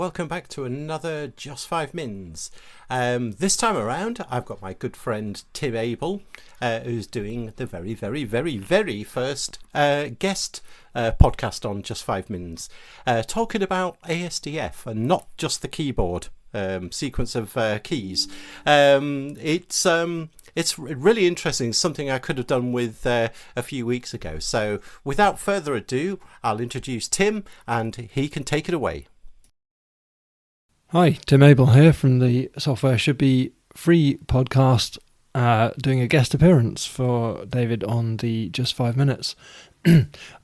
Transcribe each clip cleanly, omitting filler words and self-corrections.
welcome back to another Just 5 Mins. This time around, I've got my good friend Tim Abel, who's doing the very first guest podcast on Just 5 Mins, talking about ASDF and not just the keyboard sequence of keys. It's really interesting, something I could have done with a few weeks ago. So without further ado, I'll introduce Tim and he can take it away. Hi, Tim Abel here from the Software Should Be Free podcast, doing a guest appearance for David on the Just 5 Minutes.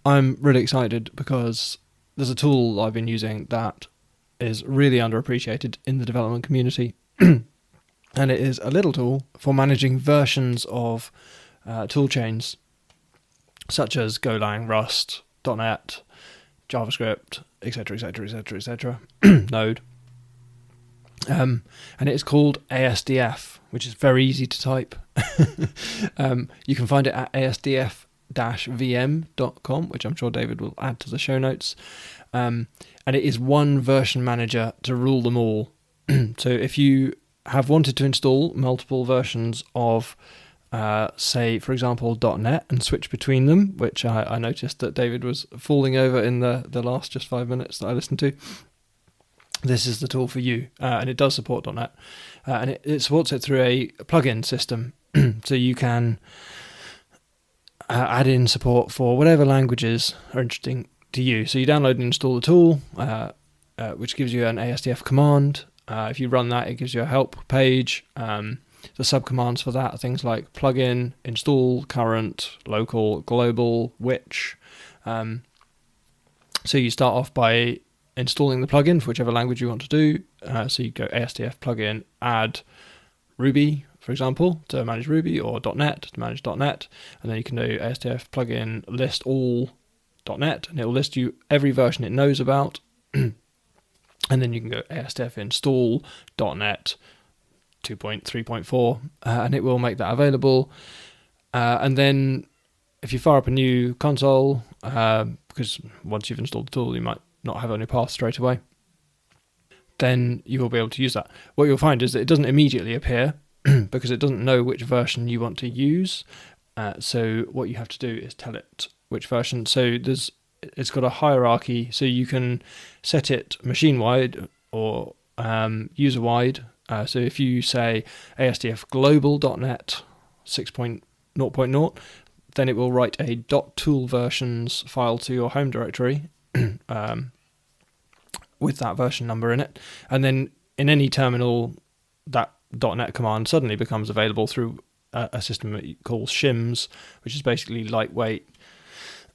I'm really excited because there's a tool I've been using that is really underappreciated in the development community. And it is a little tool for managing versions of toolchains such as Golang, Rust, .NET, JavaScript, etc. Node. And it's called ASDF, which is very easy to type. You can find it at asdf-vm.com, which I'm sure David will add to the show notes. And it is one version manager to rule them all. So if you have wanted to install multiple versions of, say, for example, .NET and switch between them, which I noticed that David was falling over in the last Just 5 Minutes that I listened to, this is the tool for you. And it does support .NET. And it supports it through a plugin system. So you can add in support for whatever languages are interesting to you. So you download and install the tool, which gives you an ASDF command. If you run that, it gives you a help page. The subcommands for that are things like plugin, install, current, local, global, which. So you start off by installing the plugin for whichever language you want to do. So you go ASDF plugin, add Ruby, for example, to manage Ruby, or .NET to manage .NET. And then you can do ASDF plugin list all .NET, and it will list you every version it knows about. And then you can go ASDF install .NET 2.3.4, and it will make that available. And then if you fire up a new console, because once you've installed the tool, you might not have it on your path straight away, then you will be able to use that. What you'll find is that it doesn't immediately appear because it doesn't know which version you want to use. So what you have to do is tell it which version. So it's got a hierarchy, so you can set it machine-wide or user-wide. So if you say ASDF global.net 6.0.0, then it will write a .toolversions file to your home directory with that version number in it. And then in any terminal, that .NET command suddenly becomes available through a system that it calls shims, which is basically lightweight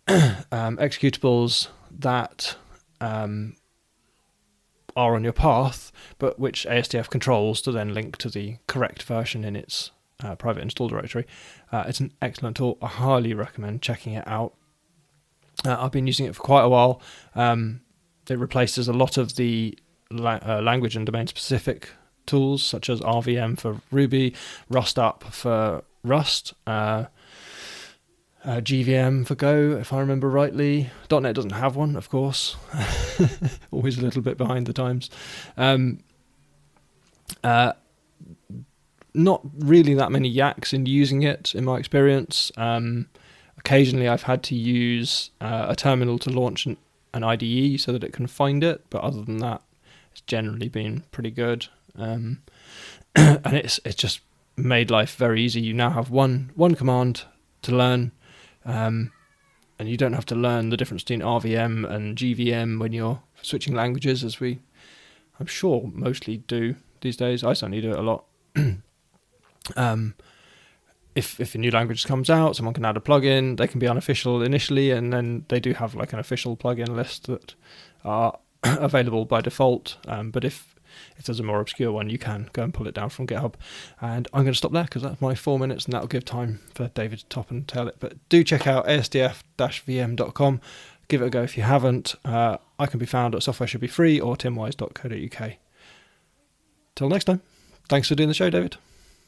executables that are on your path, but which ASDF controls to then link to the correct version in its private install directory. It's an excellent tool. I highly recommend checking it out. I've been using it for quite a while. It replaces a lot of the language and domain specific tools such as RVM for Ruby, RustUp for Rust, GVM for Go, if I remember rightly. .NET doesn't have one, of course. Always a little bit behind the times. Not really that many yaks in using it, in my experience. Occasionally I've had to use a terminal to launch an IDE so that it can find it, but other than that, it's generally been pretty good. And it's just made life very easy. You now have one command to learn, and you don't have to learn the difference between RVM and GVM when you're switching languages, as I'm sure mostly do these days. I certainly do it a lot. If a new language comes out, someone can add a plugin. They can be unofficial initially, and then they do have like an official plugin list that are available by default. But if there's a more obscure one, you can go and pull it down from GitHub. And I'm going to stop there because that's my 4 minutes, and that'll give time for David to top and tail it. But do check out asdf-vm.com. Give it a go if you haven't. I can be found at Software Should Be Free or timwise.co.uk. Till next time. Thanks for doing the show, David.